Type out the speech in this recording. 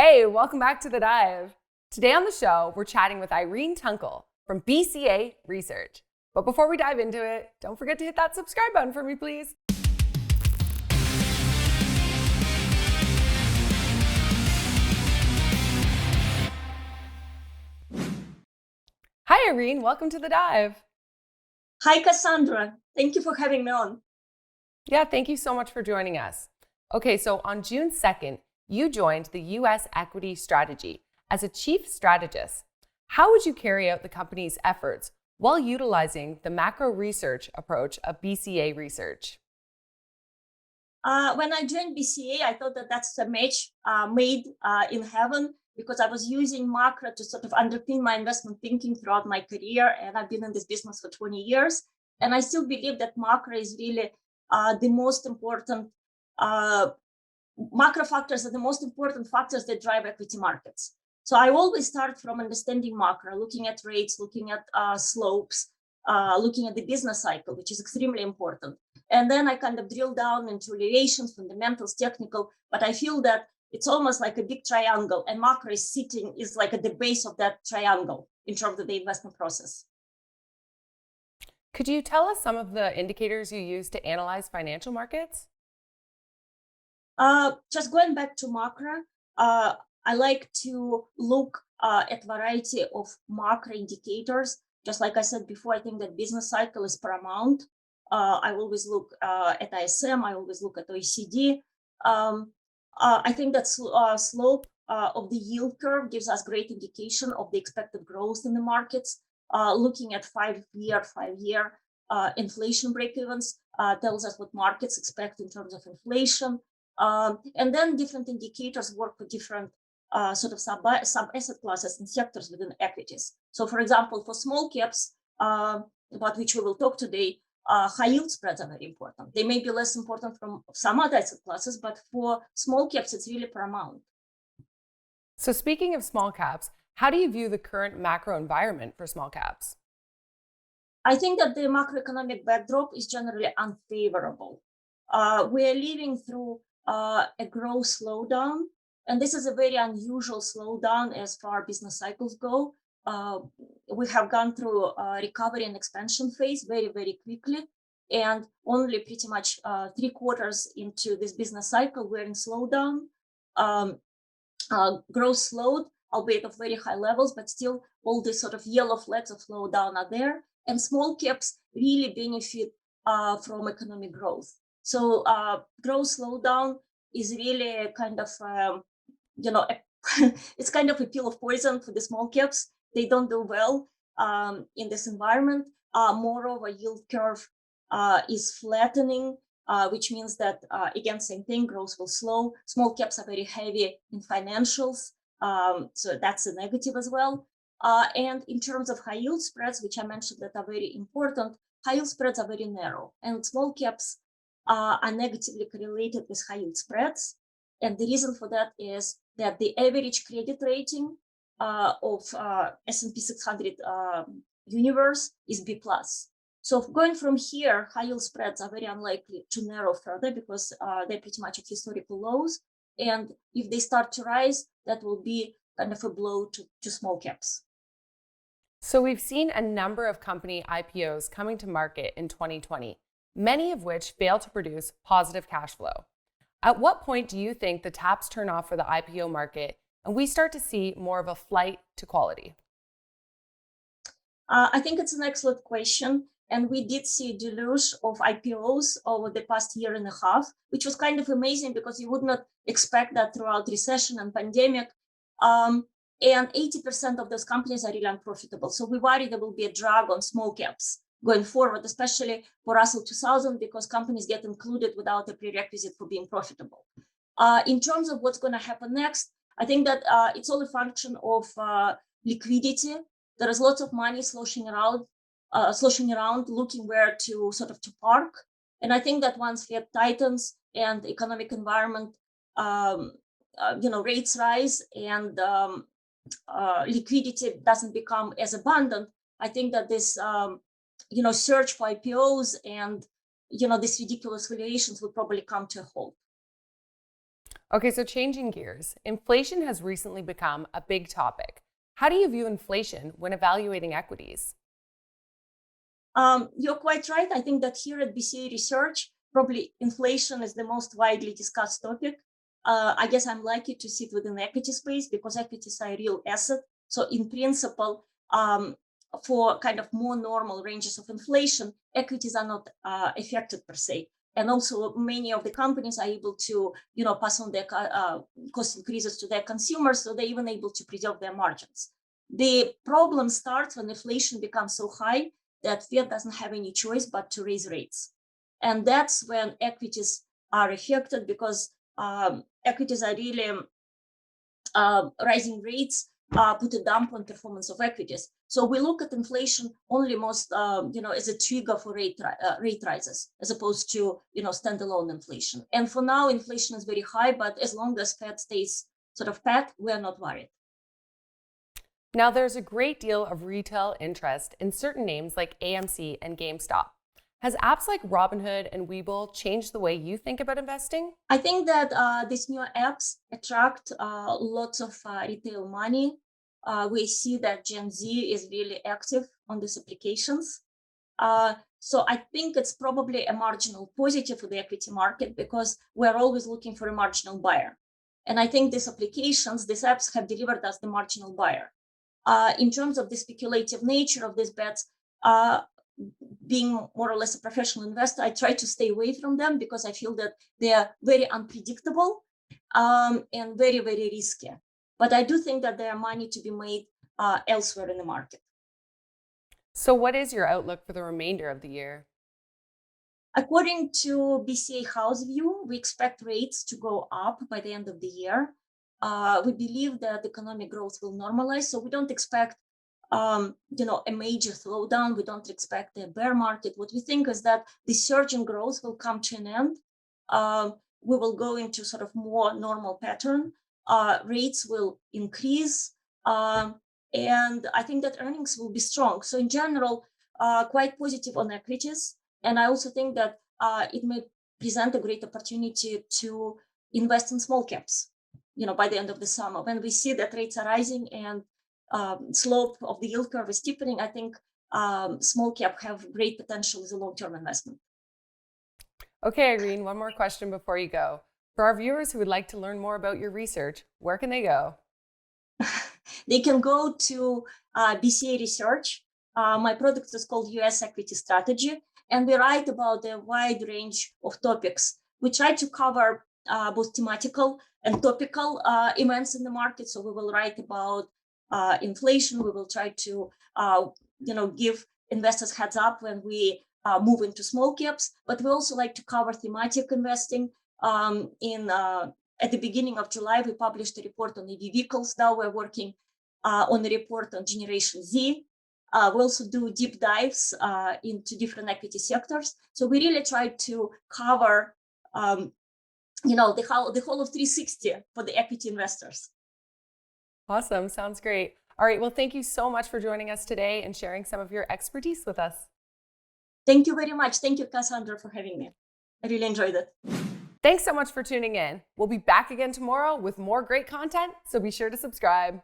Hey, welcome back to The Dive. Today on the show, we're chatting with Irene Tunkel from BCA Research. But before we dive into it, don't forget to hit that subscribe button for me, please. Hi, Irene. Welcome to The Dive. Hi, Cassandra. Thank you for having me on. Yeah, thank you so much for joining us. Okay, so on June 2nd, you joined the U.S. Equity Strategy as a chief strategist. How would you carry out the company's efforts while utilizing the macro research approach of BCA Research? When I joined BCA, I thought that that's a match made in heaven because I was using macro to sort of underpin my investment thinking throughout my career. And I've been in this business for 20 years. And I still believe that macro is really the most important, macro factors are the most important factors that drive equity markets. So I always start from understanding macro, looking at rates, looking at slopes, looking at the business cycle, which is extremely important. And then I kind of drill down into relations, fundamentals, technical, but I feel that it's almost like a big triangle, and macro is like at the base of that triangle in terms of the investment process. Could you tell us some of the indicators you use to analyze financial markets? Just going back to macro, I like to look at variety of macro indicators. Just like I said before, I think that business cycle is paramount. I always look at ISM. I always look at OECD. I think that slope of the yield curve gives us great indication of the expected growth in the markets. Looking at five-year inflation break-evens tells us what markets expect in terms of inflation. And then different indicators work for different sort of sub asset classes and sectors within equities. So, for example, for small caps, about which we will talk today, high yield spreads are very important. They may be less important from some other asset classes, but for small caps, it's really paramount. So speaking of small caps, how do you view the current macro environment for small caps? I think that the macroeconomic backdrop is generally unfavorable. We are living through a growth slowdown, and this is a very unusual slowdown as far business cycles go. We have gone through a recovery and expansion phase very, very quickly. And only pretty much 3 quarters into this business cycle, we're in slowdown. Growth slowed, albeit of very high levels, but still all the sort of yellow flags of slowdown are there. And small caps really benefit from economic growth. So growth slowdown is really kind of, it's kind of a pill of poison for the small caps. They don't do well in this environment. Moreover, yield curve is flattening, which means that, again, same thing, growth will slow. Small caps are very heavy in financials, so that's a negative as well. And in terms of high yield spreads, which I mentioned that are very important, high yield spreads are very narrow, and small caps are negatively correlated with high yield spreads. And the reason for that is that the average credit rating of S&P 600 universe is B+. So going from here, high yield spreads are very unlikely to narrow further because they're pretty much at historical lows. And if they start to rise, that will be kind of a blow to small caps. So we've seen a number of company IPOs coming to market in 2020, many of which fail to produce positive cash flow. At what point do you think the taps turn off for the IPO market and we start to see more of a flight to quality? I think it's an excellent question. And we did see a deluge of IPOs over the past year and a half, which was kind of amazing because you would not expect that throughout recession and pandemic. And 80% of those companies are really unprofitable. So we worry there will be a drag on small caps going forward, especially for Russell 2000, because companies get included without a prerequisite for being profitable. In terms of what's going to happen next, I think that it's all a function of liquidity. There is lots of money sloshing around, looking where to sort of to park. And I think that once Fed tightens and the economic environment, rates rise and liquidity doesn't become as abundant, I think that this, search for IPOs and, these ridiculous valuations will probably come to a halt. Okay, so changing gears. Inflation has recently become a big topic. How do you view inflation when evaluating equities? You're quite right. I think that here at BCA Research, probably inflation is the most widely discussed topic. I guess I'm lucky to sit within the equity space because equities are a real asset. So in principle, for kind of more normal ranges of inflation, equities are not affected per se. And also many of the companies are able to, pass on their cost increases to their consumers. So they're even able to preserve their margins. The problem starts when inflation becomes so high that Fed doesn't have any choice but to raise rates. And that's when equities are affected because equities are really rising rates put a damp on performance of equities. So we look at inflation only most, as a trigger for rate rises, as opposed to, standalone inflation. And for now, inflation is very high, but as long as Fed stays sort of pat, we're not worried. Now, there's a great deal of retail interest in certain names like AMC and GameStop. Has apps like Robinhood and WeBull changed the way you think about investing? I think that these new apps attract lots of retail money. We see that Gen Z is really active on these applications. So I think it's probably a marginal positive for the equity market because we're always looking for a marginal buyer. And I think these applications, these apps have delivered us the marginal buyer. In terms of the speculative nature of these bets, being more or less a professional investor, I try to stay away from them because I feel that they are very unpredictable and very, very risky. But I do think that there are money to be made elsewhere in the market. So, what is your outlook for the remainder of the year? According to BCA House View, we expect rates to go up by the end of the year. We believe that economic growth will normalize, so we don't expect a major slowdown. We don't expect a bear market. What we think is that the surge in growth will come to an end. We will go into sort of more normal pattern. Rates will increase, and I think that earnings will be strong. So in general, quite positive on equities. And I also think that it may present a great opportunity to invest in small caps, by the end of the summer. When we see that rates are rising and slope of the yield curve is steepening, I think small cap have great potential as a long-term investment. Okay, Irene, one more question before you go. For our viewers who would like to learn more about your research, where can they go? They can go to BCA Research. My product is called US Equity Strategy, and we write about a wide range of topics. We try to cover both thematical and topical events in the market. So we will write about inflation. We will try to, give investors heads up when we move into small caps. But we also like to cover thematic investing. At the beginning of July, we published a report on EV vehicles. Now we're working on a report on Generation Z. We also do deep dives into different equity sectors. So we really try to cover, the whole of 360 for the equity investors. Awesome. Sounds great. All right. Well, thank you so much for joining us today and sharing some of your expertise with us. Thank you very much. Thank you, Cassandra, for having me. I really enjoyed it. Thanks so much for tuning in. We'll be back again tomorrow with more great content, so be sure to subscribe.